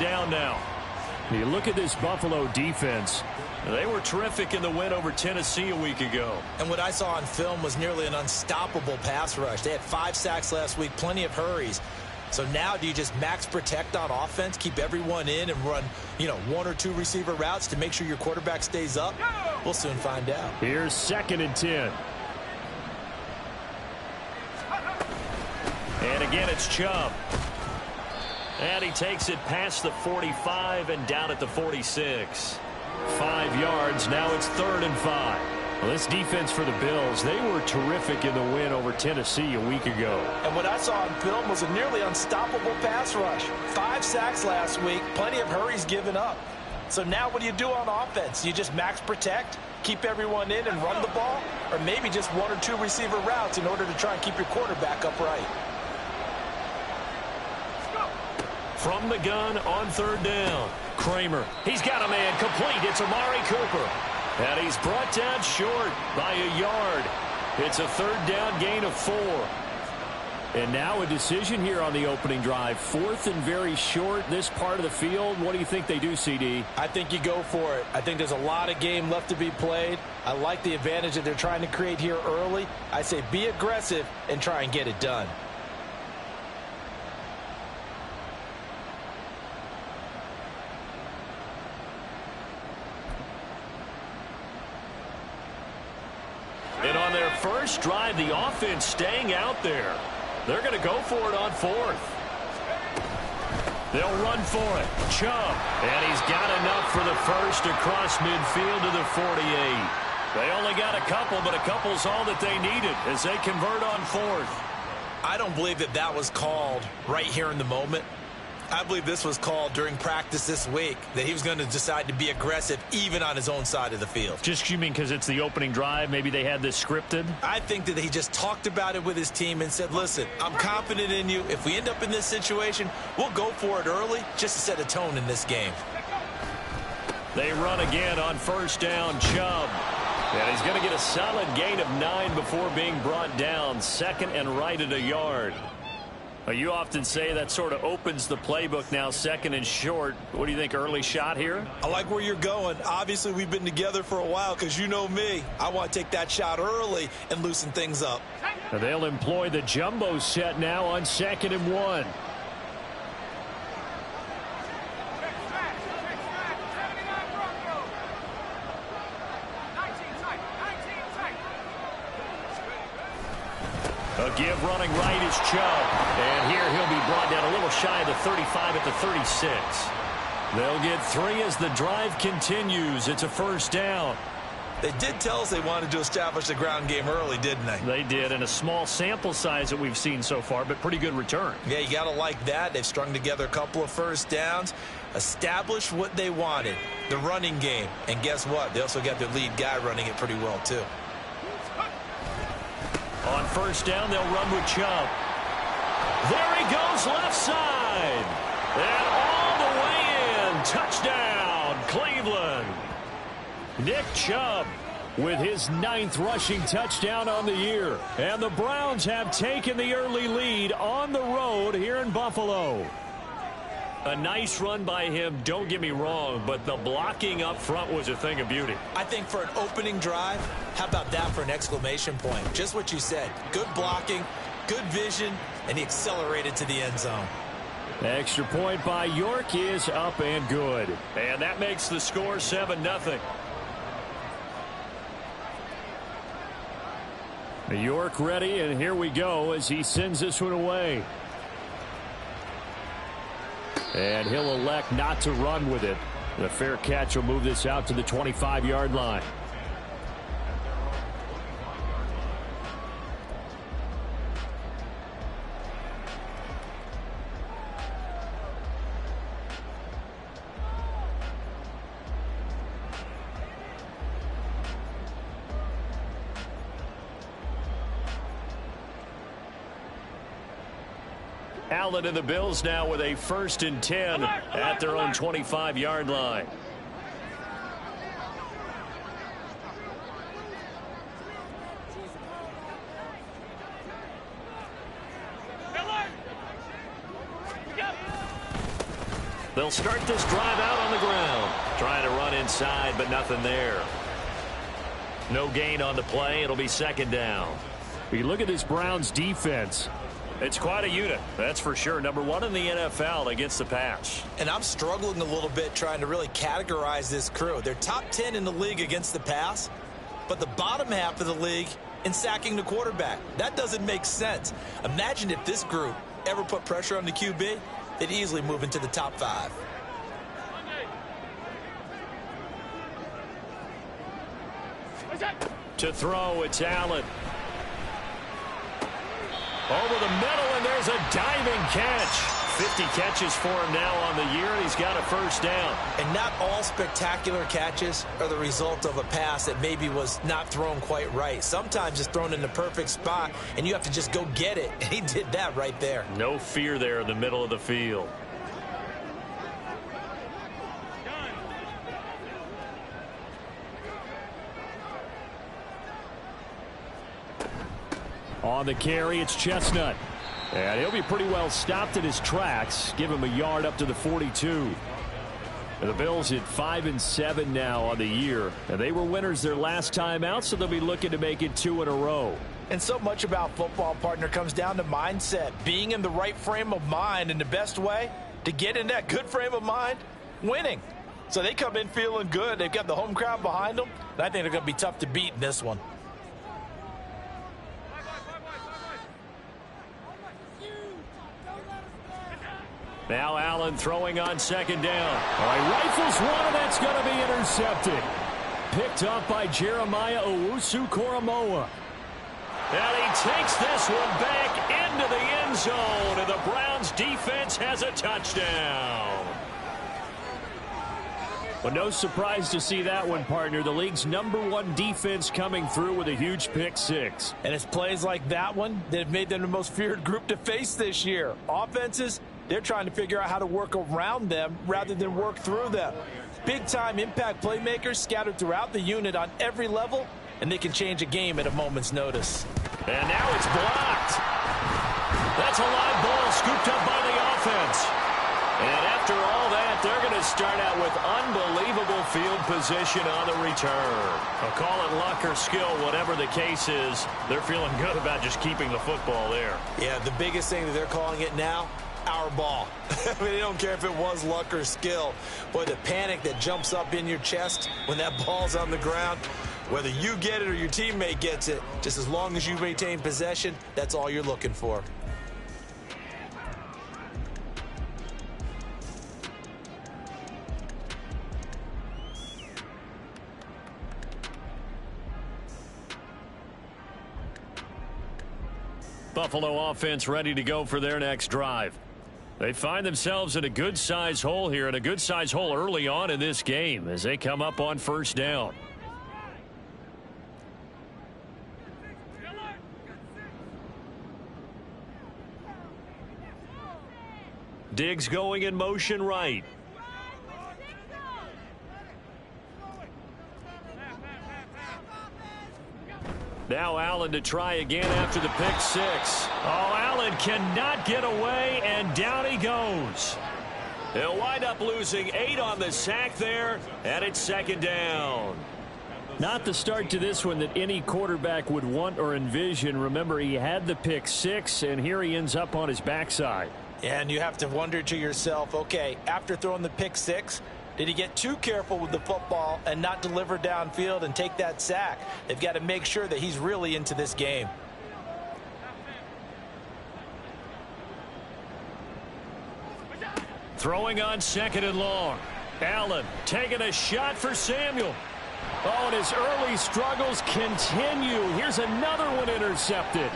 down now. You look at this Buffalo defense. They were terrific in the win over Tennessee a week ago. And what I saw on film was nearly an unstoppable pass rush. They had 5 sacks last week, plenty of hurries. So now do you just max protect on offense, keep everyone in and run, 1 or 2 receiver routes to make sure your quarterback stays up? We'll soon find out. Here's 2nd and 10. And again, it's Chubb. And he takes it past the 45 and down at the 46. 5 yards. Now it's 3rd and 5. Well, this defense for the Bills, they were terrific in the win over Tennessee a week ago. And what I saw on film was a nearly unstoppable pass rush. 5 sacks last week, plenty of hurries given up. So now what do you do on offense? You just max protect, keep everyone in and run the ball? Or maybe just 1 or 2 receiver routes in order to try and keep your quarterback upright? From the gun on 3rd down. Kramer, he's got a man complete. It's Amari Cooper. And he's brought down short by a yard. It's a 3rd down gain of 4. And now a decision here on the opening drive. 4th and very short, this part of the field. What do you think they do, CD? I think you go for it. I think there's a lot of game left to be played. I like the advantage that they're trying to create here early. I say be aggressive and try and get it done. And on their first drive, the offense staying out there. They're going to go for it on 4th. They'll run for it. Chubb. And he's got enough for the first across midfield to the 48. They only got a couple, but a couple's all that they needed as they convert on 4th. I don't believe that that was called right here in the moment. I believe this was called during practice this week, that he was going to decide to be aggressive even on his own side of the field. Just you mean because it's the opening drive, maybe they had this scripted? I think that he just talked about it with his team and said, listen, I'm confident in you. If we end up in this situation, we'll go for it early just to set a tone in this game. They run again on 1st down. Chubb. And he's going to get a solid gain of 9 before being brought down. 2nd and right at a yard. You often say that sort of opens the playbook now, 2nd and short. What do you think, early shot here? I like where you're going. Obviously, we've been together for a while because you know me. I want to take that shot early and loosen things up. And they'll employ the jumbo set now on 2nd and 1. A give running right is Chubb. And here he'll be brought down a little shy of the 35 at the 36. They'll get 3 as the drive continues. It's a 1st down. They did tell us they wanted to establish the ground game early, didn't they? They did, and a small sample size that we've seen so far, but pretty good return. Yeah, you got to like that. They've strung together a couple of 1st downs, established what they wanted, the running game. And guess what? They also got their lead guy running it pretty well, too. On 1st down, they'll run with Chubb. There he goes, left side. And all the way in. Touchdown, Cleveland. Nick Chubb with his 9th rushing touchdown on the year. And the Browns have taken the early lead on the road here in Buffalo. A nice run by him, don't get me wrong, but the blocking up front was a thing of beauty. I think for an opening drive, how about that for an exclamation point? Just what you said. Good blocking, good vision, and he accelerated to the end zone. Extra point by York is up and good. And that makes the score 7-0. York ready, and here we go as he sends this one away. And he'll elect not to run with it. The fair catch will move this out to the 25-yard line. Allen and the Bills now with a 1st and 10 at their own 25-yard line. They'll start this drive out on the ground. Trying to run inside, but nothing there. No gain on the play. It'll be second down. You look at this Browns defense. It's quite a unit, that's for sure. Number one in the NFL against the pass. And I'm struggling a little bit trying to really categorize this crew. They're top 10 in the league against the pass, but the bottom half of the league in sacking the quarterback. That doesn't make sense. Imagine if this group ever put pressure on the QB, they'd easily move into the top 5. To throw, it's Allen. Over the middle, and there's a diving catch. 50 catches for him now on the year, and he's got a first down. And not all spectacular catches are the result of a pass that maybe was not thrown quite right. Sometimes it's thrown in the perfect spot, and you have to just go get it. And he did that right there. No fear there in the middle of the field. On the carry, it's Chestnut. And he'll be pretty well stopped in his tracks. Give him a yard up to the 42. And the Bills at 5-7 now on the year. And they were winners their last time out, so they'll be looking to make it 2 in a row. And so much about football, partner, comes down to mindset. Being in the right frame of mind, and the best way to get in that good frame of mind, winning. So they come in feeling good. They've got the home crowd behind them. And I think they're going to be tough to beat in this one. Now Allen throwing on second down. All right, rifles one, and that's going to be intercepted. Picked up by Jeremiah Owusu-Koramoah. And he takes this one back into the end zone, and the Browns defense has a touchdown. Well, no surprise to see that one, partner. The league's #1 defense coming through with a huge pick six. And it's plays like that one that have made them the most feared group to face this year. Offenses, they're trying to figure out how to work around them rather than work through them. Big-time impact playmakers scattered throughout the unit on every level, and they can change a game at a moment's notice. And now it's blocked. That's a live ball scooped up by the offense. And after all that, they're going to start out with unbelievable field position on the return. I'll call it luck or skill, whatever the case is. They're feeling good about just keeping the football there. Yeah, the biggest thing that they're calling it now, our ball. I mean, they don't care if it was luck or skill. Boy, the panic that jumps up in your chest when that ball's on the ground, whether you get it or your teammate gets it, just as long as you maintain possession, that's all you're looking for. Buffalo offense ready to go for their next drive. They find themselves in a good-sized hole here, and a good-sized hole early on in this game as they come up on first down. Diggs going in motion right. Now Allen to try again after the pick six. Oh, Allen cannot get away, and down he goes. He'll wind up losing 8 on the sack there, and it's second down. Not the start to this one that any quarterback would want or envision. Remember, he had the pick six, and here he ends up on his backside. And you have to wonder to yourself, okay, after throwing the pick six, did he get too careful with the football and not deliver downfield and take that sack? They've got to make sure that he's really into this game. Throwing on second and long. Allen taking a shot for Samuel. Oh, and his early struggles continue. Here's another one intercepted.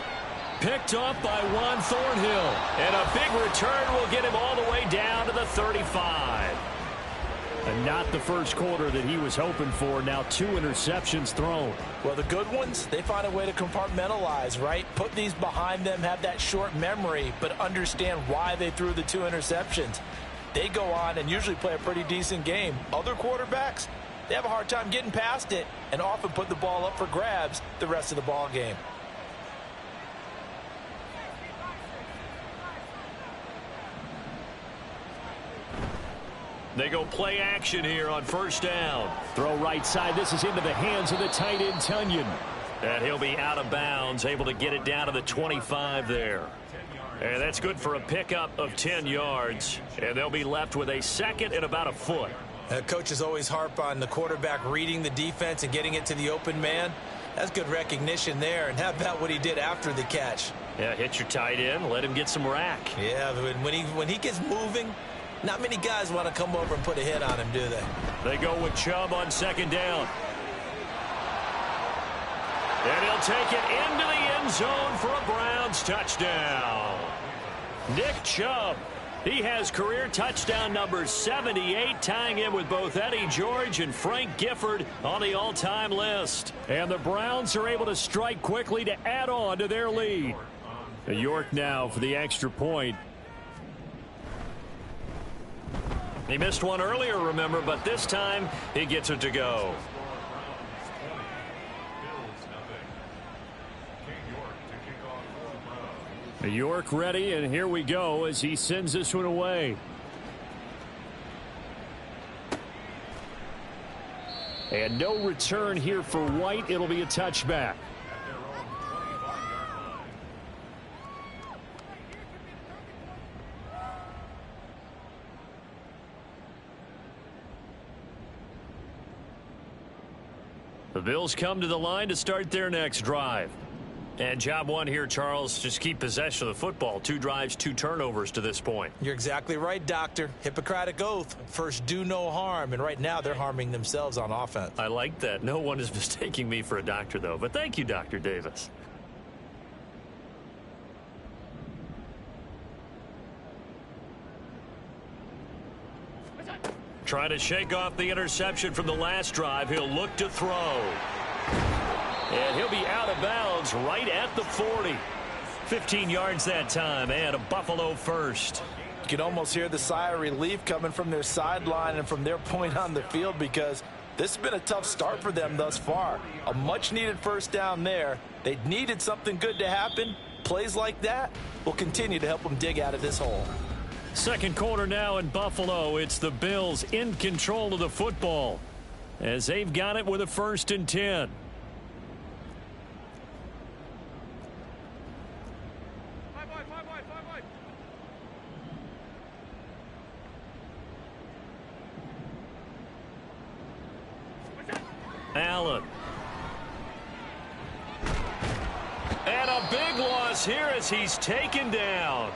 Picked off by Juan Thornhill. And a big return will get him all the way down to the 35. And not the first quarter that he was hoping for. Now 2 interceptions thrown. Well, the good ones, they find a way to compartmentalize, right? Put these behind them, have that short memory, but understand why they threw the 2 interceptions. They go on and usually play a pretty decent game. Other quarterbacks, they have a hard time getting past it and often put the ball up for grabs the rest of the ball game. They go play action here on first down. Throw right side. This is into the hands of the tight end, Tonyan. And he'll be out of bounds, able to get it down to the 25 there. And that's good for a pickup of 10 yards. And they'll be left with a second and about a foot. Coaches always harp on the quarterback reading the defense and getting it to the open man. That's good recognition there. And how about what he did after the catch? Yeah, hit your tight end, let him get some rack. Yeah, when he gets moving, not many guys want to come over and put a hit on him, do they? They go with Chubb on second down. And he'll take it into the end zone for a Browns touchdown. Nick Chubb. He has career touchdown number 78, tying in with both Eddie George and Frank Gifford on the all-time list. And the Browns are able to strike quickly to add on to their lead. York now for the extra point. He missed one earlier, remember, but this time he gets it to go. York ready, and here we go as he sends this one away. And no return here for White. It'll be a touchback. The Bills come to the line to start their next drive. And job one here, Charles, just keep possession of the football. 2 drives, 2 turnovers to this point. You're exactly right, Doctor. Hippocratic oath. First, do no harm. And right now, they're harming themselves on offense. I like that. No one is mistaking me for a doctor, though. But thank you, Dr. Davis. Trying to shake off the interception from the last drive. He'll look to throw. And he'll be out of bounds right at the 40. 15 yards that time, and a Buffalo first. You can almost hear the sigh of relief coming from their sideline and from their point on the field, because this has been a tough start for them thus far. A much-needed first down there. They needed something good to happen. Plays like that will continue to help them dig out of this hole. Second quarter now in Buffalo. It's the Bills in control of the football as they've got it with a 1st and 10. Allen. And a big loss here as he's taken down.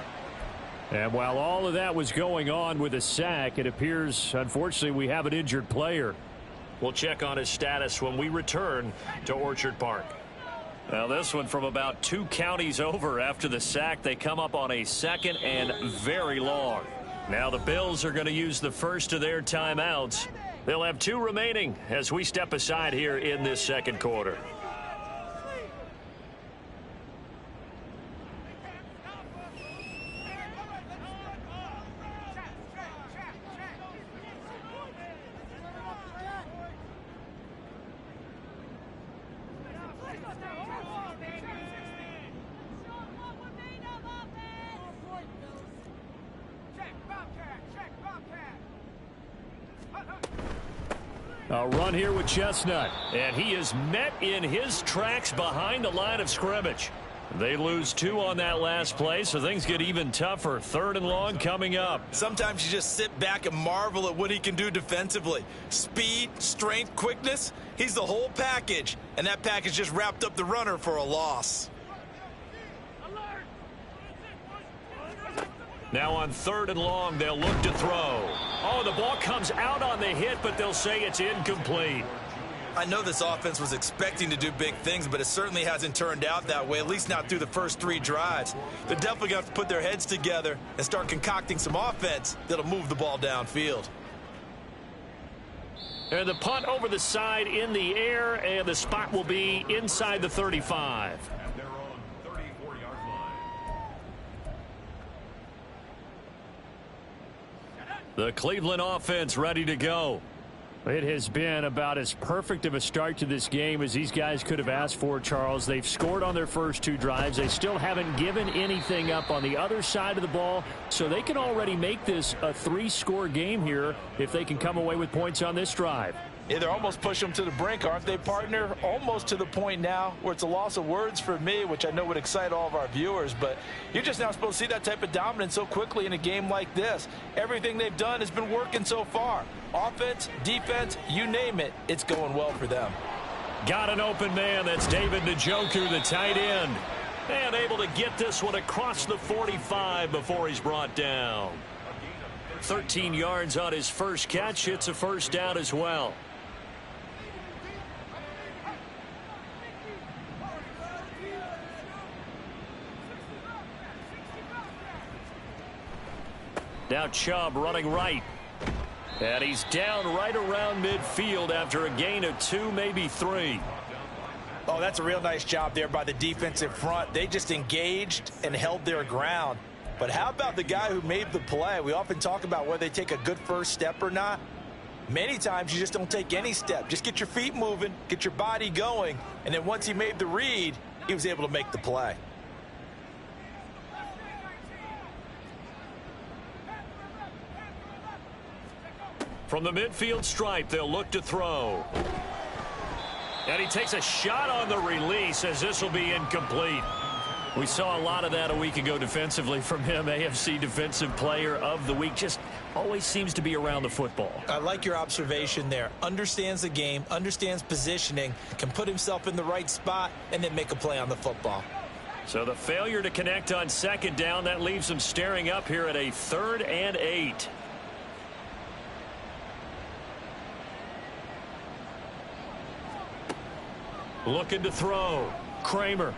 And while all of that was going on with a sack, it appears, unfortunately, we have an injured player. We'll check on his status when we return to Orchard Park. Now this one from about 2 counties over after the sack. They come up on a 2nd and very long. Now the Bills are going to use the first of their timeouts. They'll have 2 remaining as we step aside here in this second quarter. A run here with Chestnut. And he is met in his tracks behind the line of scrimmage. They lose 2 on that last play, so things get even tougher. 3rd and long coming up. Sometimes you just sit back and marvel at what he can do defensively. Speed, strength, quickness. He's the whole package. And that package just wrapped up the runner for a loss. Now on 3rd and long, they'll look to throw. Oh, the ball comes out on the hit, but they'll say it's incomplete. I know this offense was expecting to do big things, but it certainly hasn't turned out that way, at least not through the first 3 drives. They're definitely going to have to put their heads together and start concocting some offense that'll move the ball downfield. And the punt over the side in the air, and the spot will be inside the 35. The Cleveland offense ready to go. It has been about as perfect of a start to this game as these guys could have asked for, Charles. They've scored on their first 2 drives. They still haven't given anything up on the other side of the ball, so they can already make this a 3-score game here if they can come away with points on this drive. Yeah, they're almost pushing them to the brink, aren't they, partner? Almost to the point now where it's a loss of words for me, which I know would excite all of our viewers, but you're just now supposed to see that type of dominance so quickly in a game like this. Everything they've done has been working so far. Offense, defense, you name it, it's going well for them. Got an open man. That's David Njoku, the tight end. And able to get this one across the 45 before he's brought down. 13 yards on his first catch. It's a first down as well. Now Chubb running right. And he's down right around midfield after a gain of 2, maybe 3. Oh, that's a real nice job there by the defensive front. They just engaged and held their ground. But how about the guy who made the play? We often talk about whether they take a good first step or not. Many times you just don't take any step. Just get your feet moving, get your body going, and then once he made the read, he was able to make the play. From the midfield stripe, they'll look to throw. And he takes a shot on the release as this will be incomplete. We saw a lot of that a week ago defensively from him. AFC Defensive Player of the Week. Just always seems to be around the football. I like your observation there. Understands the game, understands positioning, can put himself in the right spot, and then make a play on the football. So the failure to connect on second down, that leaves them staring up here at a 3rd and 8. Looking to throw. Kramer.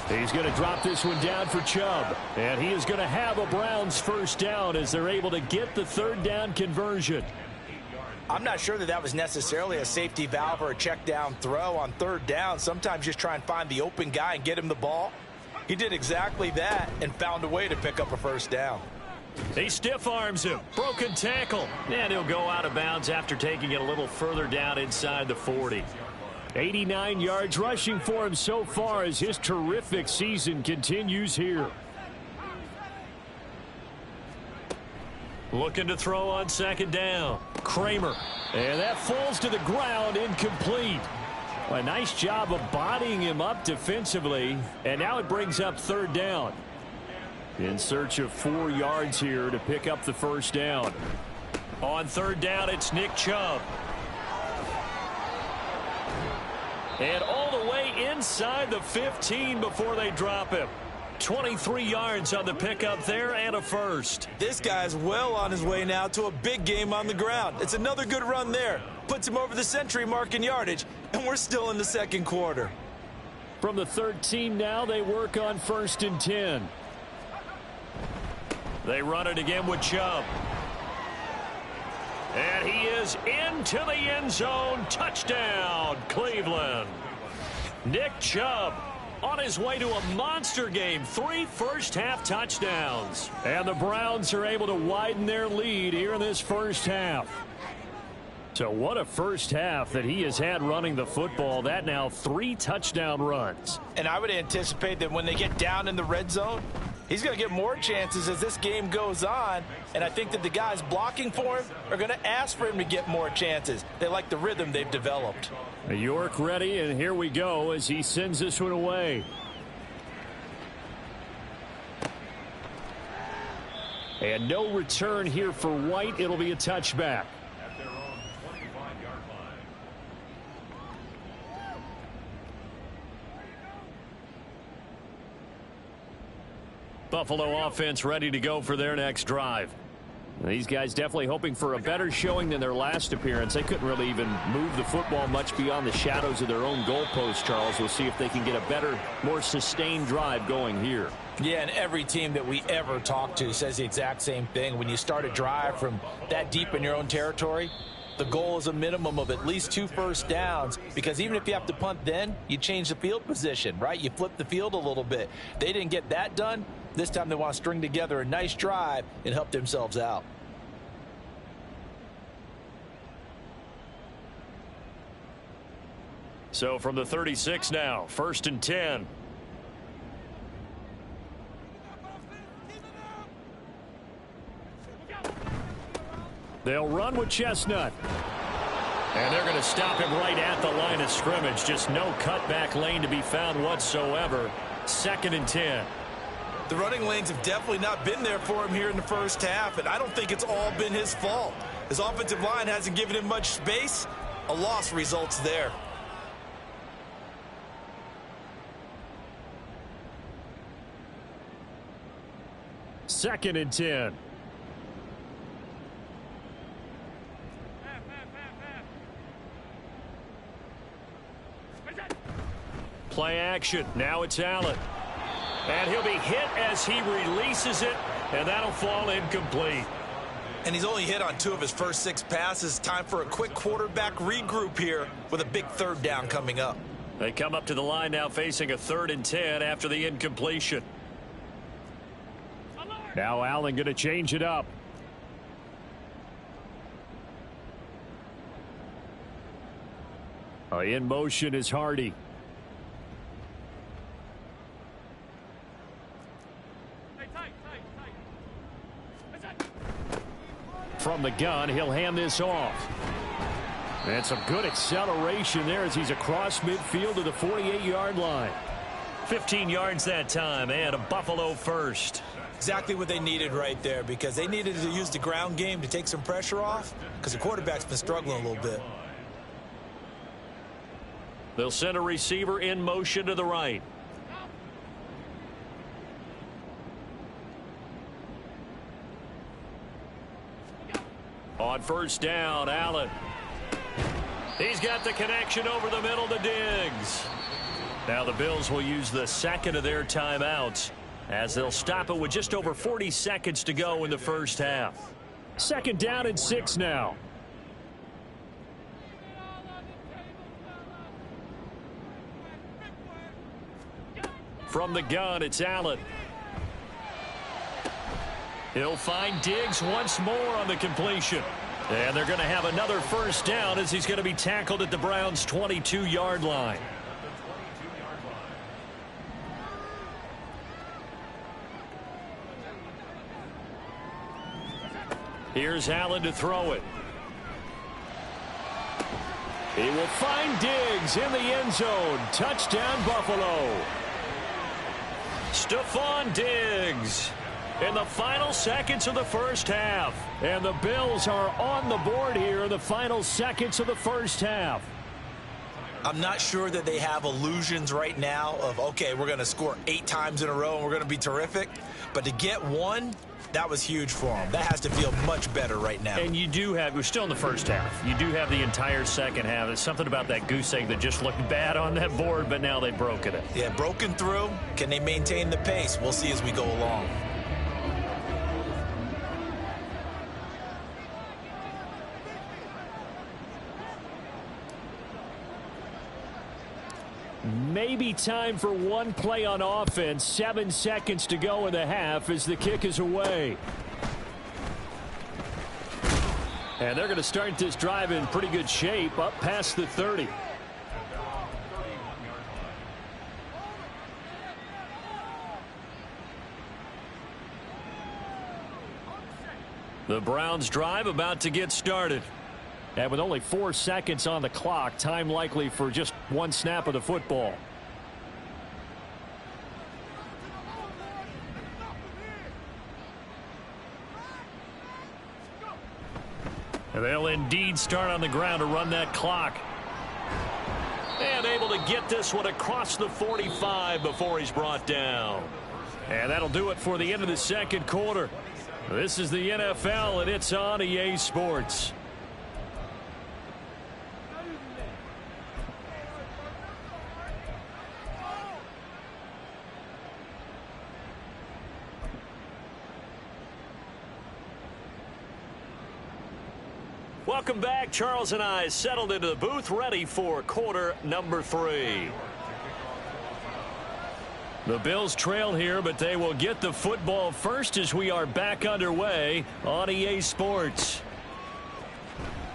He's going to drop this one down for Chubb. And he is going to have a Browns first down as they're able to get the 3rd down conversion. I'm not sure that was necessarily a safety valve or a check down throw on 3rd down. Sometimes just try and find the open guy and get him the ball. He did exactly that and found a way to pick up a first down. He stiff arms him. Broken tackle. And he'll go out of bounds after taking it a little further down inside the 40. 89 yards rushing for him so far as his terrific season continues here. Looking to throw on 2nd down. Kramer. And that falls to the ground, incomplete. A nice job of bodying him up defensively. And now it brings up 3rd down. In search of 4 yards here to pick up the first down. On 3rd down, it's Nick Chubb. And all the way inside the 15 before they drop him. 23 yards on the pickup there and a first. This guy's well on his way now to a big game on the ground. It's another good run there. Puts him over the century mark in yardage, and we're still in the 2nd quarter. From the 13 now, they work on 1st and 10. They run it again with Chubb. And he is into the end zone. Touchdown, Cleveland. Nick Chubb on his way to a monster game. 3 first-half touchdowns. And the Browns are able to widen their lead here in this first half. So what a first half that he has had running the football. That now 3 touchdown runs. And I would anticipate that when they get down in the red zone, he's going to get more chances as this game goes on, and I think that the guys blocking for him are going to ask for him to get more chances. They like the rhythm they've developed. York ready, and here we go as he sends this one away. And no return here for White. It'll be a touchback. Buffalo offense ready to go for their next drive. These guys definitely hoping for a better showing than their last appearance. They couldn't really even move the football much beyond the shadows of their own goalpost, Charles. We'll see if they can get a better, more sustained drive going here. Yeah, and every team that we ever talk to says the exact same thing. When you start a drive from that deep in your own territory, the goal is a minimum of at least 2 first downs, because even if you have to punt then, you change the field position, right? You flip the field a little bit. They didn't get that done. This time they want to string together a nice drive and help themselves out. So from the 36 now, 1st and 10. They'll run with Chestnut. And they're going to stop him right at the line of scrimmage. Just no cutback lane to be found whatsoever. 2nd and 10. The running lanes have definitely not been there for him here in the first half, and I don't think it's all been his fault. His offensive line hasn't given him much space. A loss results there. Second and 10. Play action. Now it's Allen. And he'll be hit as he releases it, and that'll fall incomplete. And he's only hit on 2 of his first 6 passes. Time for a quick quarterback regroup here with a big 3rd down coming up. They come up to the line now facing a 3rd and 10 after the incompletion. Now Allen going to change it up. In motion is Hardy. From the gun, he'll hand this off. And some good acceleration there as he's across midfield to the 48-yard line. 15 yards that time, and a Buffalo first. Exactly what they needed right there, because they needed to use the ground game to take some pressure off, because the quarterback's been struggling a little bit. They'll send a receiver in motion to the right. On 1st down, Allen. He's got the connection over the middle to Diggs. Now the Bills will use the 2nd of their timeouts as they'll stop it with just over 40 seconds to go in the first half. 2nd down and 6 now. From the gun, it's Allen. He'll find Diggs once more on the completion. And they're going to have another 1st down as he's going to be tackled at the Browns' 22-yard line. Here's Allen to throw it. He will find Diggs in the end zone. Touchdown, Buffalo. Stephon Diggs in the final seconds of the first half. And the Bills are on the board here in the final seconds of the first half. I'm not sure that they have illusions right now of, okay, we're going to score 8 times in a row and we're going to be terrific. But to get 1, that was huge for them. That has to feel much better right now. And you do have, we're still in the first half. You do have the entire second half. There's something about that goose egg that just looked bad on that board, but now they've broken it. Yeah, broken through. Can they maintain the pace? We'll see as we go along. Maybe time for one play on offense. 7 seconds to go in the half as the kick is away. And they're going to start this drive in pretty good shape up past the 30. The Browns drive about to get started. And with only 4 seconds on the clock, time likely for just 1 snap of the football. And they'll indeed start on the ground to run that clock. And able to get this one across the 45 before he's brought down. And that'll do it for the end of the second quarter. This is the NFL, and it's on EA Sports. Welcome back. Charles and I settled into the booth, ready for quarter number 3. The Bills trail here, but they will get the football first as we are back underway on EA Sports.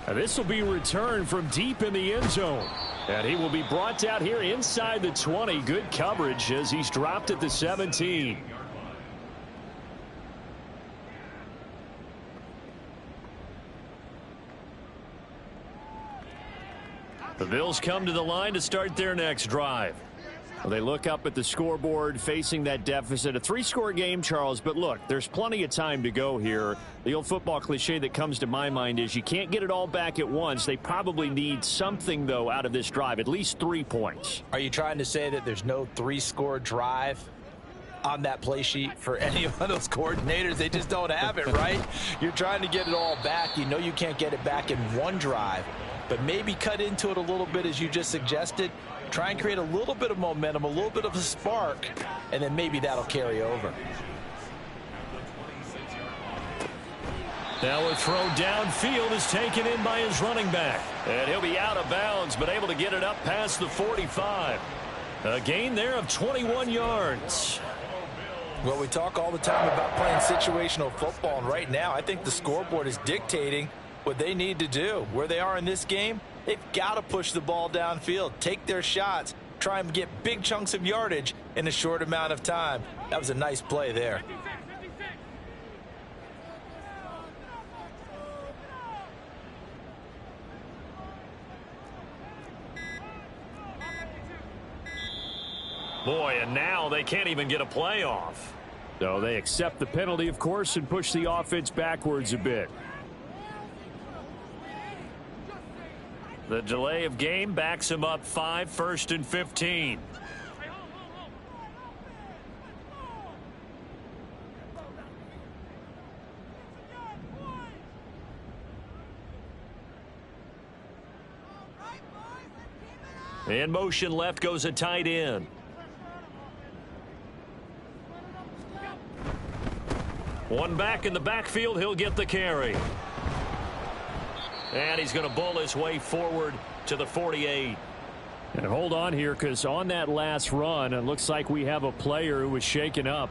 And this will be returned from deep in the end zone. And he will be brought down here inside the 20. Good coverage as he's dropped at the 17. The Bills come to the line to start their next drive. Well, they look up at the scoreboard facing that deficit. A 3-score game, Charles, but look, there's plenty of time to go here. The old football cliche that comes to my mind is you can't get it all back at once. They probably need something, though, out of this drive, at least 3 points. Are you trying to say that there's no 3-score drive on that play sheet for any of those coordinators? They just don't have it, right? You're trying to get it all back. You know you can't get it back in one drive, but maybe cut into it a little bit as you just suggested. Try and create a little bit of momentum, a little bit of a spark, and then maybe that'll carry over. Now a throw downfield is taken in by his running back. And he'll be out of bounds, but able to get it up past the 45. A gain there of 21 yards. Well, we talk all the time about playing situational football, and right now I think the scoreboard is dictating what they need to do. Where they are in this game, they've got to push the ball downfield, take their shots, try and get big chunks of yardage in a short amount of time. That was a nice play there. Boy, and now they can't even get a playoff. So they accept the penalty, of course, and push the offense backwards a bit. The delay of game backs him up 5, 1st and 15. In motion left goes a tight end. One back in the backfield, he'll get the carry. And he's going to bull his way forward to the 48. And hold on here, because on that last run, it looks like we have a player who was shaken up.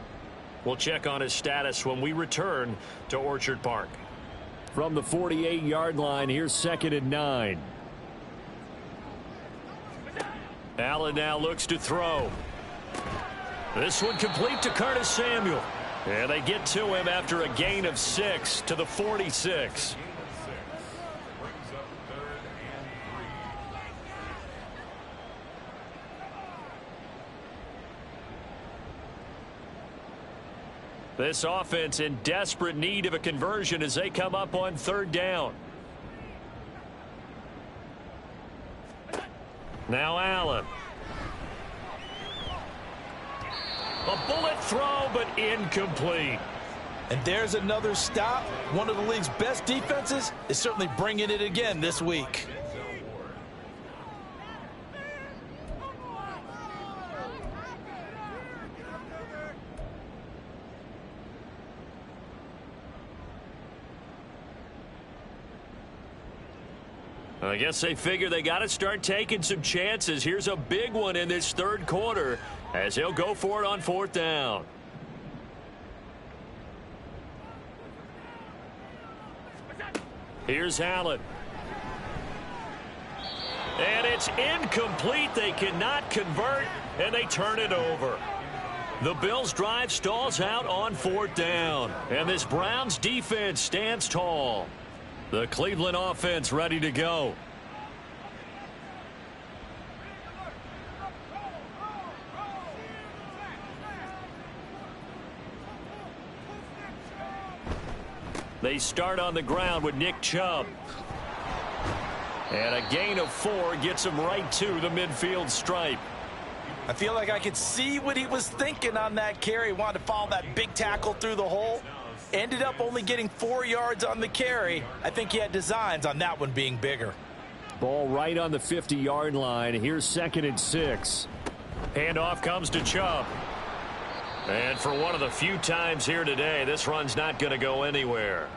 We'll check on his status when we return to Orchard Park. From the 48-yard line, here's 2nd and 9. Allen now looks to throw. This one complete to Curtis Samuel. And they get to him after a gain of 6 to the 46. This offense in desperate need of a conversion as they come up on 3rd down. Now Allen. A bullet throw, but incomplete. And there's another stop. One of the league's best defenses is certainly bringing it again this week. I guess they figure they got to start taking some chances. Here's a big one in this 3rd quarter as he'll go for it on 4th down. Here's Allen. And it's incomplete. They cannot convert, and they turn it over. The Bills' drive stalls out on 4th down, and this Browns defense stands tall. The Cleveland offense ready to go. They start on the ground with Nick Chubb. And a gain of 4 gets him right to the midfield stripe. I feel like I could see what he was thinking on that carry. Wanted to follow that big tackle through the hole. Ended up only getting 4 yards on the carry. I think he had designs on that one being bigger. Ball right on the 50-yard line. Here's 2nd and 6. Handoff comes to Chubb. And for one of the few times here today, this run's not going to go anywhere.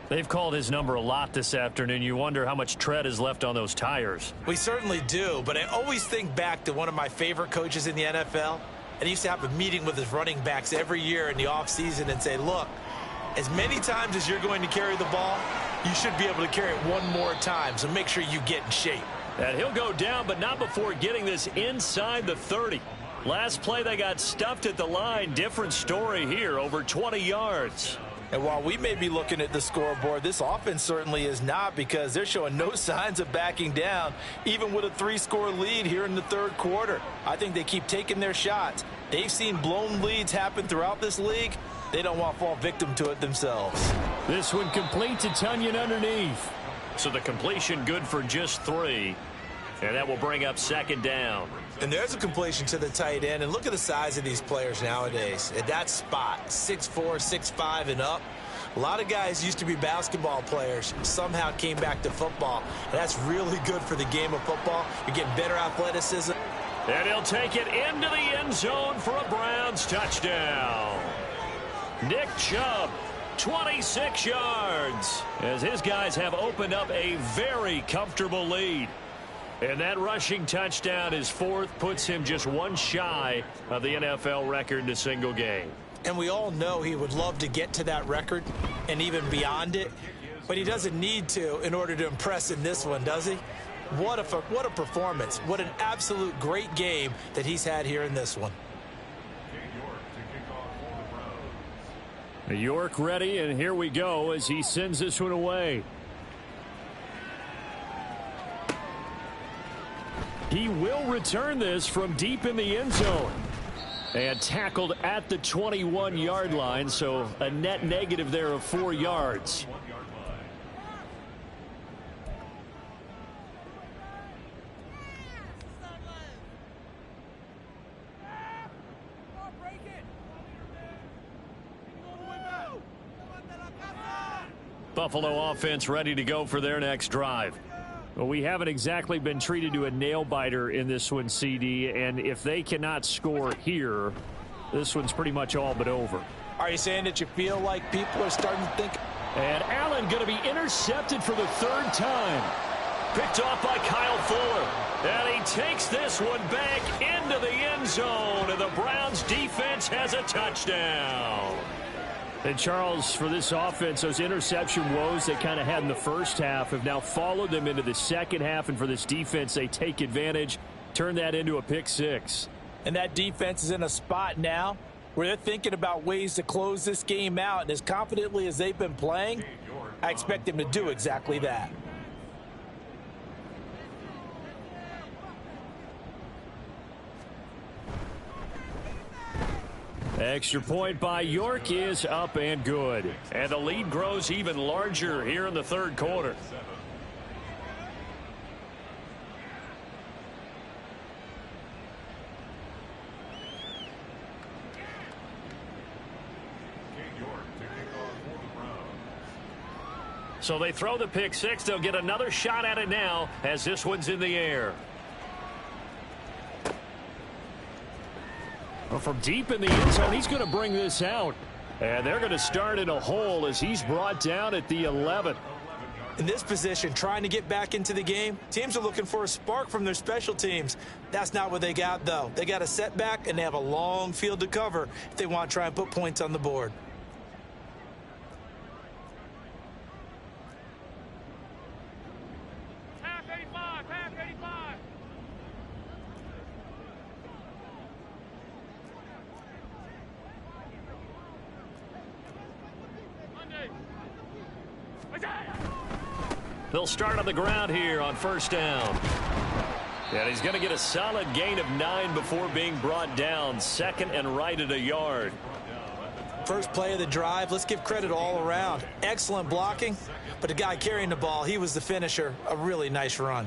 They've called his number a lot this afternoon. You wonder how much tread is left on those tires. We certainly do, but I always think back to one of my favorite coaches in the NFL. And he used to have a meeting with his running backs every year in the offseason and say, look, as many times as you're going to carry the ball, you should be able to carry it one more time, so make sure you get in shape. And he'll go down, but not before getting this inside the 30. Last play, they got stuffed at the line. Different story here, over 20 yards. And while we may be looking at the scoreboard, this offense certainly is not, because they're showing no signs of backing down, even with a 3-score lead here in the third quarter. I think they keep taking their shots. They've seen blown leads happen throughout this league. They don't want to fall victim to it themselves. This one complete to Tonyan underneath. So the completion good for just 3. And that will bring up second down. And there's a completion to the tight end. And look at the size of these players nowadays. At that spot, 6'4", 6'5", and up. A lot of guys used to be basketball players, somehow came back to football. And that's really good for the game of football. You're getting better athleticism. And he'll take it into the end zone for a Browns touchdown. Nick Chubb, 26 yards, as his guys have opened up a very comfortable lead. And that rushing touchdown, his 4th, puts him just one shy of the NFL record in a single game. And we all know he would love to get to that record and even beyond it, but he doesn't need to in order to impress in this one, does he? What a performance. What an absolute great game that he's had here in this one. York ready, and here we go as he sends this one away. He will return this from deep in the end zone. And tackled at the 21-yard line, so a net negative there of 4 yards. Buffalo offense ready to go for their next drive. Well, we haven't exactly been treated to a nail-biter in this one, CD, and if they cannot score here, this one's pretty much all but over. Are you saying that you feel like people are starting to think? And Allen going to be intercepted for the 3rd time. Picked off by Kyle Fuller. And he takes this one back into the end zone, and the Browns defense has a touchdown. And Charles, for this offense, those interception woes they kind of had in the first half have now followed them into the second half. And for this defense, they take advantage, turn that into a pick 6. And that defense is in a spot now where they're thinking about ways to close this game out. And as confidently as they've been playing, I expect them to do exactly that. Extra point by York is up and good. And the lead grows even larger here in the third quarter. So they throw the pick 6. They'll get another shot at it now as this one's in the air. Well, from deep in the end zone, he's going to bring this out. And they're going to start in a hole as he's brought down at the 11. In this position, trying to get back into the game, teams are looking for a spark from their special teams. That's not what they got, though. They got a setback, and they have a long field to cover if they want to try and put points on the board. They'll start on the ground here on first down. And he's going to get a solid gain of 9 before being brought down. Second and right at a yard. First play of the drive, let's give credit all around. Excellent blocking, but the guy carrying the ball, he was the finisher. A really nice run.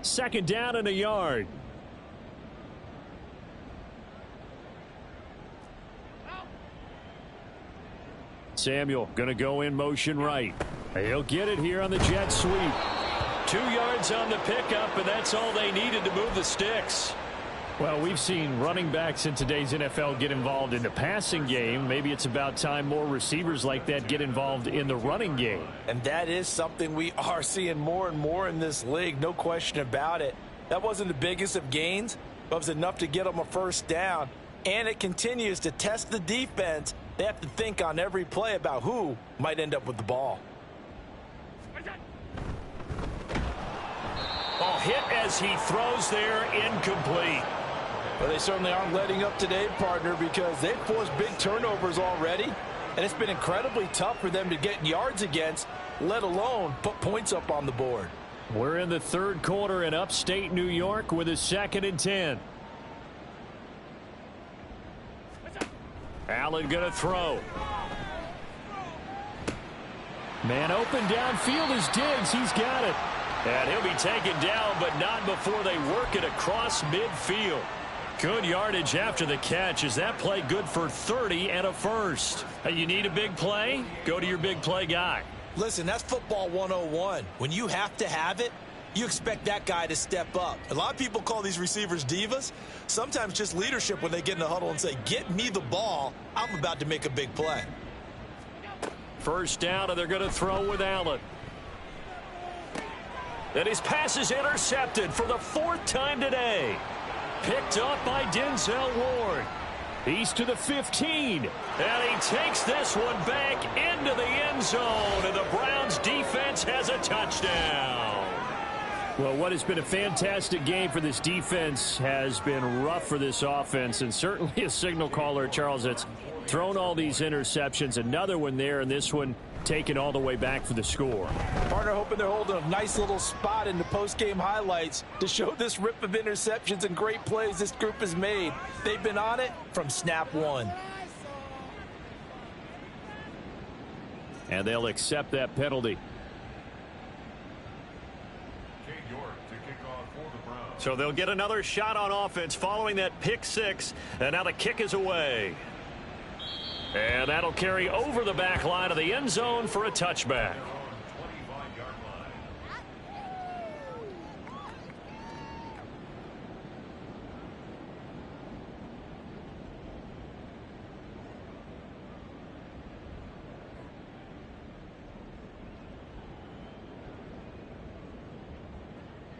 Second down and a yard. Samuel going to go in motion right. He'll get it here on the jet sweep. 2 yards on the pickup, and that's all they needed to move the sticks. Well, we've seen running backs in today's NFL get involved in the passing game. Maybe it's about time more receivers like that get involved in the running game. And that is something we are seeing more and more in this league, no question about it. That wasn't the biggest of gains, It was enough to get them a first down, and it continues to test the defense. They have to think on every play about who might end up with the ball. Ball hit as he throws there, incomplete. Well, they certainly aren't letting up today, partner, because they've forced big turnovers already, and it's been incredibly tough for them to get yards against, let alone put points up on the board. We're in the third quarter in upstate New York with a 2nd and 10. Allen going to throw. Man open downfield is Diggs. He's got it. And he'll be taken down, but not before they work it across midfield. Good yardage after the catch. Is that play good for 30 and a first? Hey, you need a big play? Go to your big play guy. Listen, that's football 101. When you have to have it, you expect that guy to step up. A lot of people call these receivers divas. Sometimes just leadership when they get in the huddle and say, get me the ball. I'm about to make a big play. First down, and they're going to throw with Allen. And his pass is intercepted for the 4th time today. Picked up by Denzel Ward. He's to the 15. And he takes this one back into the end zone. And the Browns defense has a touchdown. Well, what has been a fantastic game for this defense has been rough for this offense. And certainly a signal caller, Charles, that's thrown all these interceptions. Another one there, and this one taken all the way back for the score. Partner hoping they're holding a nice little spot in the post-game highlights to show this rip of interceptions and great plays this group has made. They've been on it from snap one. And they'll accept that penalty. So they'll get another shot on offense following that pick six. And now the kick is away. And that'll carry over the back line of the end zone for a touchback.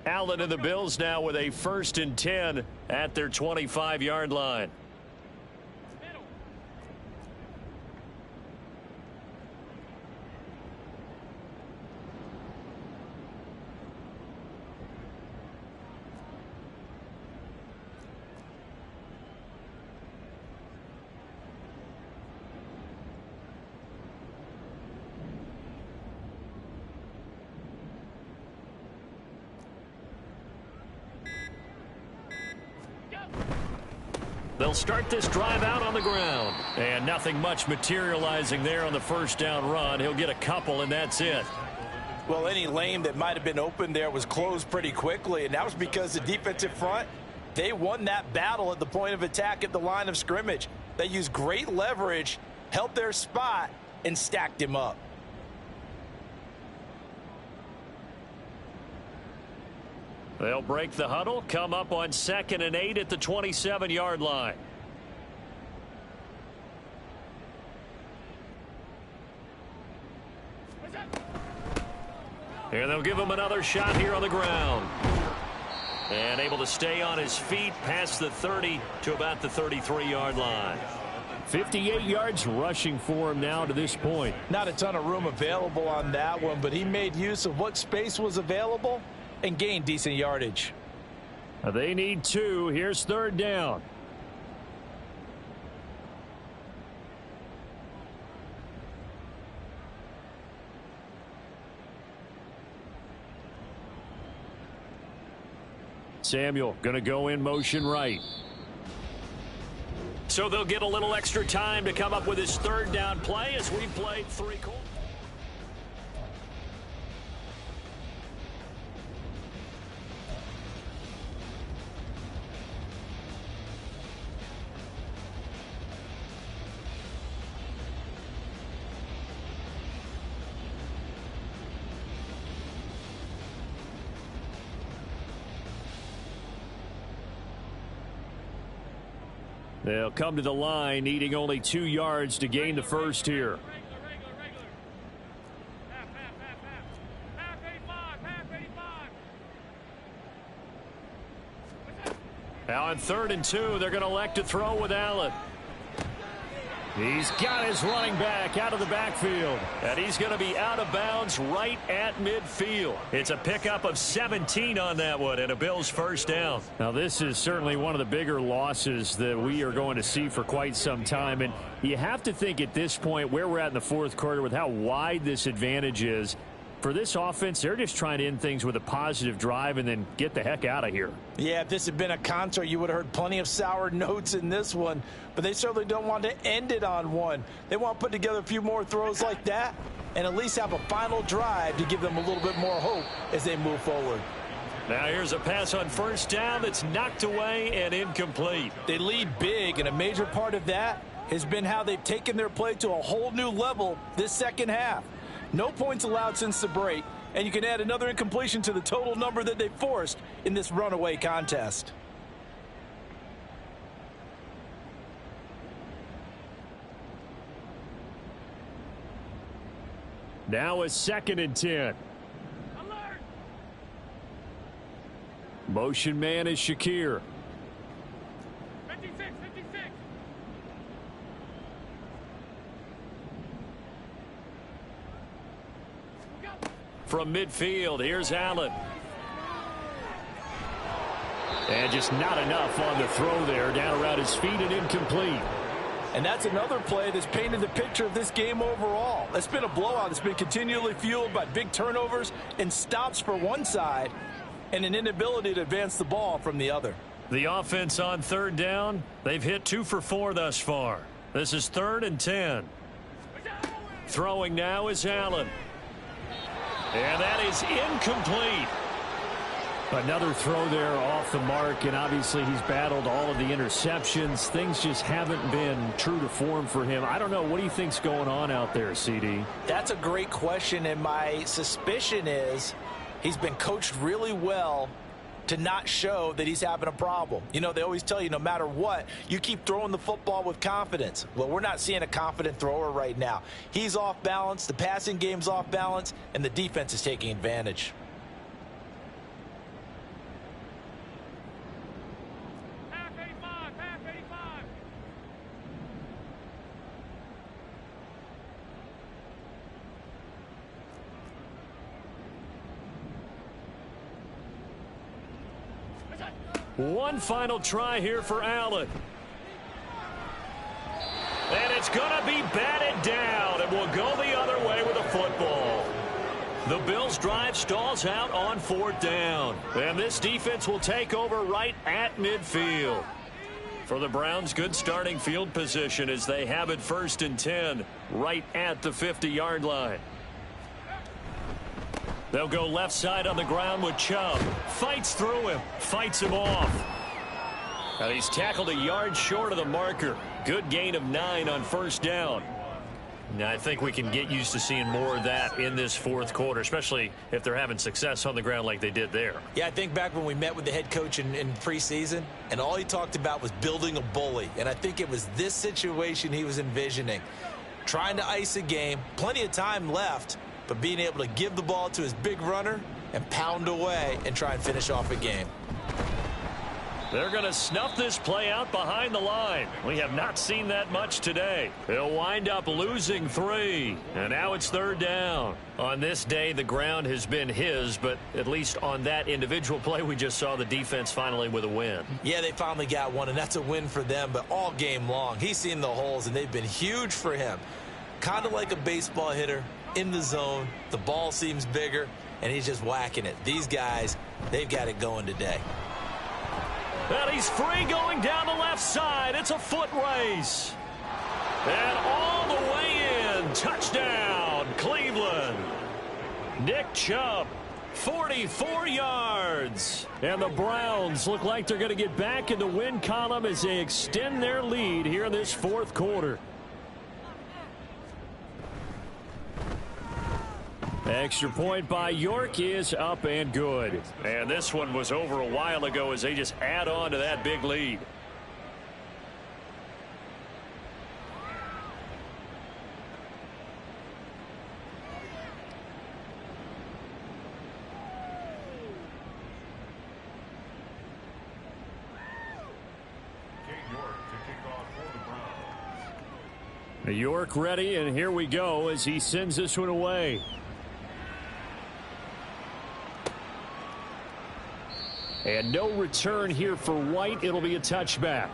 Allen and the Bills now with a 1st and 10 at their 25-yard line. They'll start this drive out on the ground. And nothing much materializing there on the first down run. He'll get a couple, and that's it. Well, any lane that might have been open there was closed pretty quickly, and that was because the defensive front, they won that battle at the point of attack at the line of scrimmage. They used great leverage, held their spot, and stacked him up. They'll break the huddle, come up on 2nd and 8 at the 27-yard line. And they'll give him another shot here on the ground. And able to stay on his feet past the 30 to about the 33-yard line. 58 yards rushing for him now to this point. Not a ton of room available on that one, but he made use of what space was available and gained decent yardage. They need 2. Here's 3rd down. Samuel going to go in motion right. So they'll get a little extra time to come up with his 3rd down play as we played 3 quarters. They'll come to the line needing only 2 yards to gain the first here. Now On 3rd and 2, they're going to elect to throw with Allen. He's got his running back out of the backfield. And he's going to be out of bounds right at midfield. It's a pickup of 17 on that one and a Bills first down. Now, this is certainly one of the bigger losses that we are going to see for quite some time. And you have to think at this point where we're at in the fourth quarter with how wide this advantage is. For this offense, they're just trying to end things with a positive drive and then get the heck out of here. Yeah, if this had been a concert, you would have heard plenty of sour notes in this one. But they certainly don't want to end it on one. They want to put together a few more throws like that and at least have a final drive to give them a little bit more hope as they move forward. Now here's a pass on first down that's knocked away and incomplete. They lead big, and a major part of that has been how they've taken their play to a whole new level this second half. No points allowed since the break, and you can add another incompletion to the total number that they forced in this runaway contest. Now a 2nd and 10. Alert! Motion man is Shakir. 56, 56. From midfield, here's Allen. And just not enough on the throw there. Down around his feet and incomplete. And that's another play that's painted the picture of this game overall. It's been a blowout. It's been continually fueled by big turnovers and stops for one side and an inability to advance the ball from the other. The offense on 3rd down, they've hit 2 for 4 thus far. This is 3rd and 10. Throwing now is Allen. And that is incomplete. Another throw there off the mark, and obviously he's battled all of the interceptions. Things just haven't been true to form for him. I don't know. What do you think's going on out there, CD? That's a great question, and my suspicion is he's been coached really well to not show that he's having a problem. You know, they always tell you no matter what, you keep throwing the football with confidence. Well, we're not seeing a confident thrower right now. He's off balance, the passing game's off balance, and the defense is taking advantage. Half 85, half 85. One final try here for Allen. And it's going to be batted down, and we'll go the other way with a football. The Bills' drive stalls out on 4th down. And this defense will take over right at midfield. For the Browns, good starting field position as they have it 1st and 10 right at the 50-yard line. They'll go left side on the ground with Chubb. Fights through him. Fights him off. And he's tackled a yard short of the marker. Good gain of 9 on 1st down. Now, I think we can get used to seeing more of that in this 4th quarter, especially if they're having success on the ground like they did there. Yeah, I think back when we met with the head coach in preseason, and all he talked about was building a bully. And I think it was this situation he was envisioning. Trying to ice a game, plenty of time left, but being able to give the ball to his big runner and pound away and try and finish off a game. They're going to snuff this play out behind the line. We have not seen that much today. They'll wind up losing 3. And now it's 3rd down. On this day, the ground has been his, but at least on that individual play, we just saw the defense finally with a win. Yeah, they finally got one, and that's a win for them, but all game long, he's seen the holes, and they've been huge for him. Kind of like a baseball hitter in the zone. The ball seems bigger, and he's just whacking it. These guys, they've got it going today. And he's free going down the left side. It's a foot race. And all the way in. Touchdown, Cleveland. Nick Chubb, 44 yards. And the Browns look like they're going to get back in the win column as they extend their lead here in this 4th quarter. Extra point by York is up and good. And this one was over a while ago as they just add on to that big lead. York ready, and here we go as he sends this one away. And no return here for White. It'll be a touchback.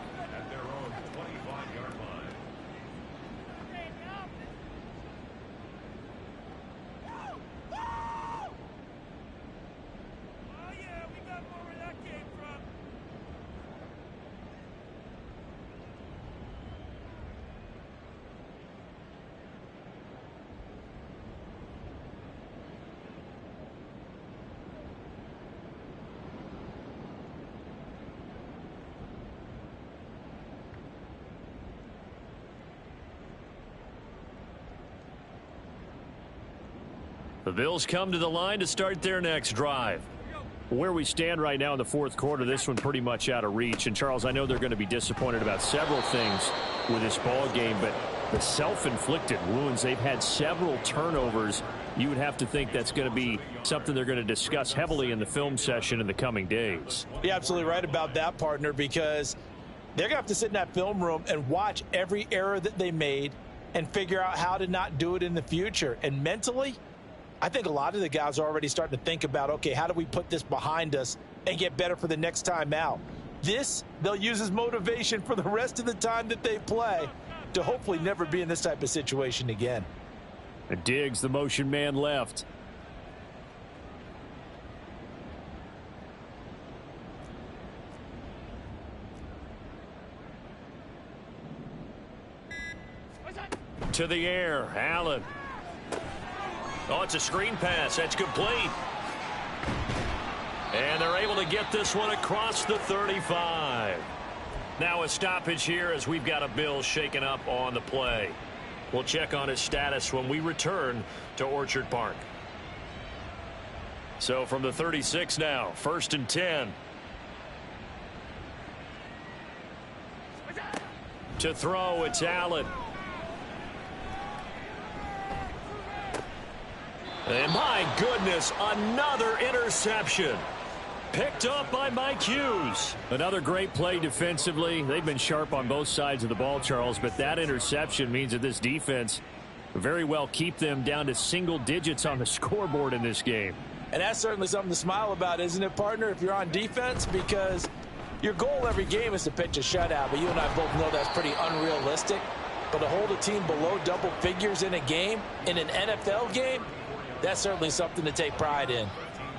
The Bills come to the line to start their next drive. Where we stand right now in the fourth quarter, this one pretty much out of reach. And, Charles, I know they're going to be disappointed about several things with this ball game, but the self-inflicted wounds, they've had several turnovers. You would have to think that's going to be something they're going to discuss heavily in the film session in the coming days. You're absolutely right about that, partner, because they're going to have to sit in that film room and watch every error that they made and figure out how to not do it in the future. And mentally, I think a lot of the guys are already starting to think about, okay, how do we put this behind us and get better for the next time out? This, they'll use as motivation for the rest of the time that they play to hopefully never be in this type of situation again. And Diggs, the motion man left. To the air, Allen. Oh, it's a screen pass. That's complete. And they're able to get this one across the 35. Now a stoppage here as we've got a Bill shaken up on the play. We'll check on his status when we return to Orchard Park. So from the 36 now, 1st and 10. To throw, it's Allen. And my goodness, another interception. Picked up by Mike Hughes. Another great play defensively. They've been sharp on both sides of the ball, Charles, but that interception means that this defense very well keep them down to single digits on the scoreboard in this game. And that's certainly something to smile about, isn't it, partner, if you're on defense? Because your goal every game is to pitch a shutout, but you and I both know that's pretty unrealistic. But to hold a team below double figures in a game, in an NFL game, that's certainly something to take pride in.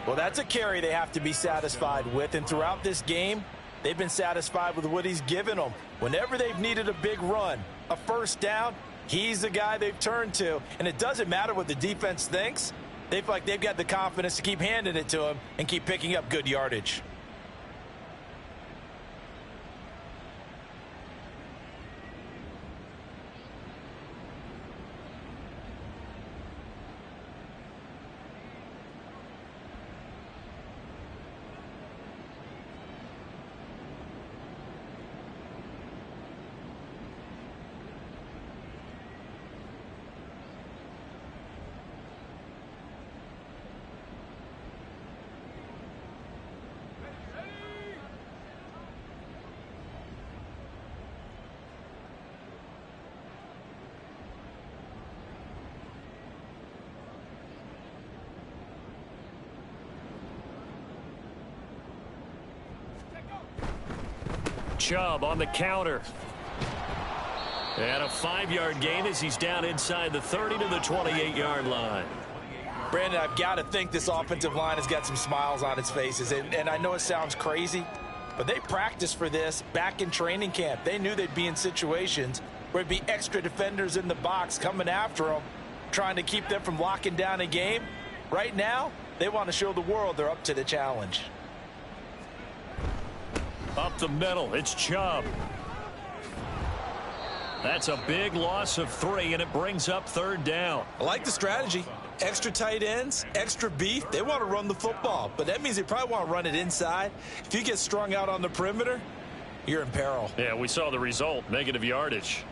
Well, that's a carry they have to be satisfied with. And throughout this game, they've been satisfied with what he's given them. Whenever they've needed a big run, a first down, he's the guy they've turned to. And it doesn't matter what the defense thinks. They feel like they've got the confidence to keep handing it to him and keep picking up good yardage. Chubb on the counter. And a 5-yard gain as he's down inside the 30 to the 28-yard line. Brandon, I've got to think this offensive line has got some smiles on its faces. And I know it sounds crazy, but they practiced for this back in training camp. They knew they'd be in situations where there'd be extra defenders in the box coming after them, trying to keep them from locking down a game. Right now, they want to show the world they're up to the challenge. Up the middle, it's Chubb. That's a big loss of 3, and it brings up 3rd down. I like the strategy. Extra tight ends, extra beef. They want to run the football, but that means they probably want to run it inside. If you get strung out on the perimeter, you're in peril. Yeah, we saw the result, negative yardage.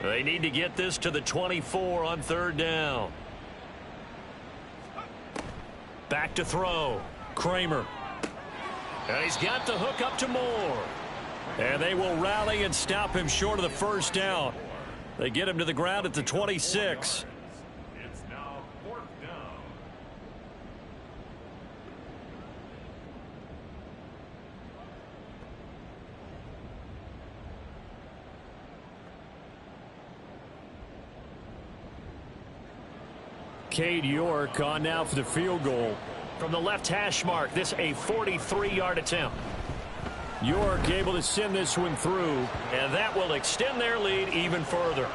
They need to get this to the 24 on 3rd down. Back to throw. Kramer. And he's got the hook up to Moore. And they will rally and stop him short of the first down. They get him to the ground at the 26. It's now 4th down. Cade York on now for the field goal. From the left hash mark, this a 43-yard attempt. York able to send this one through. And that will extend their lead even further.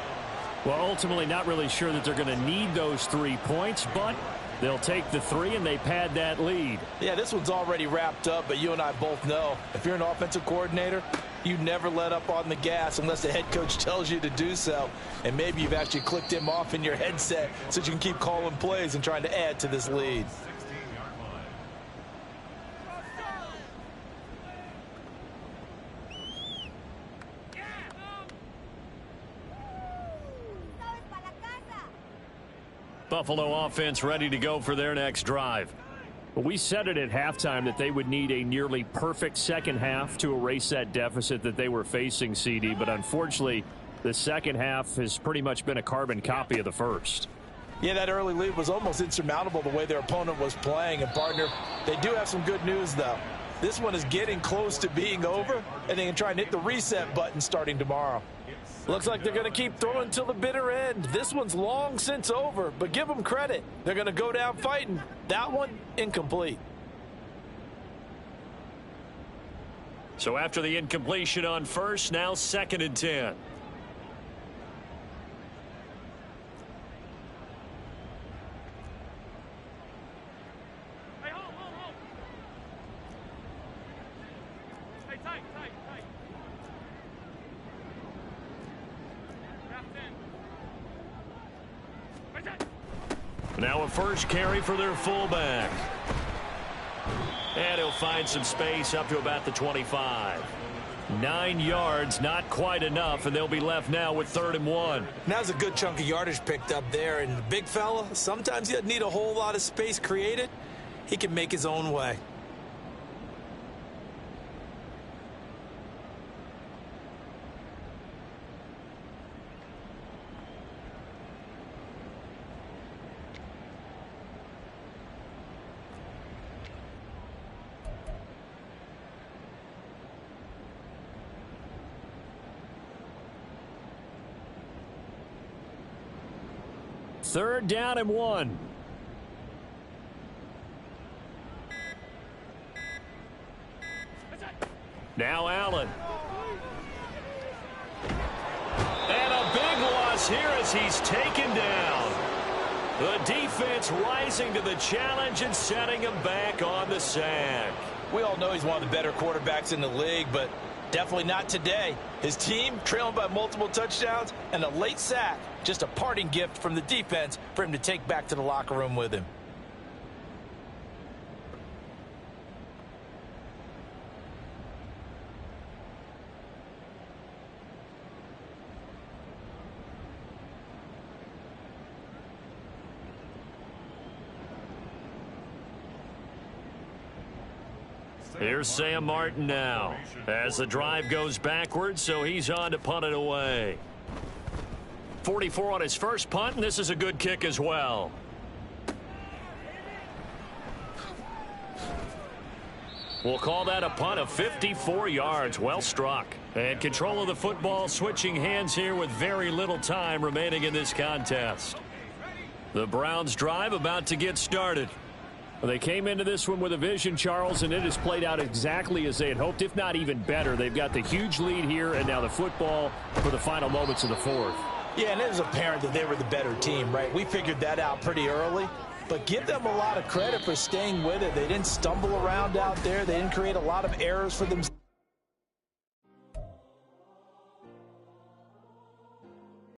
Well, ultimately not really sure that they're going to need those 3 points, but they'll take the 3 and they pad that lead. Yeah, this one's already wrapped up, but you and I both know if you're an offensive coordinator, you never let up on the gas unless the head coach tells you to do so. And maybe you've actually clicked him off in your headset so you can keep calling plays and trying to add to this lead. 16-yard line. Buffalo offense ready to go for their next drive. Well, we said it at halftime that they would need a nearly perfect second half to erase that deficit that they were facing, CD. But unfortunately, the second half has pretty much been a carbon copy of the first. Yeah, that early lead was almost insurmountable the way their opponent was playing. And, partner, they do have some good news, though. This one is getting close to being over, and they can try and hit the reset button starting tomorrow. Looks like they're going to keep throwing till the bitter end. This one's long since over, but give them credit. They're going to go down fighting. That one, incomplete. So after the incompletion on first, now 2nd and 10. Hey, hold. Hey, tight. Now a first carry for their fullback. And he'll find some space up to about the 25. 9 yards, not quite enough, and they'll be left now with 3rd and 1. Now's a good chunk of yardage picked up there. And the big fella, sometimes he doesn't need a whole lot of space created. He can make his own way. Third down and 1. Now Allen. And a big loss here as he's taken down. The defense rising to the challenge and setting him back on the sack. We all know he's one of the better quarterbacks in the league, but definitely not today. His team trailing by multiple touchdowns and a late sack. Just a parting gift from the defense for him to take back to the locker room with him. Here's Sam Martin now as the drive goes backwards, so he's on to punt it away. 44 on his first punt, and this is a good kick as well. We'll call that a punt of 54 yards. Well struck. And control of the football switching hands here with very little time remaining in this contest. The Browns drive about to get started. Well, they came into this one with a vision, Charles, and it has played out exactly as they had hoped, if not even better. They've got the huge lead here, and now the football for the final moments of the fourth. Yeah, and it was apparent that they were the better team, right? We figured that out pretty early. But give them a lot of credit for staying with it. They didn't stumble around out there. They didn't create a lot of errors for themselves.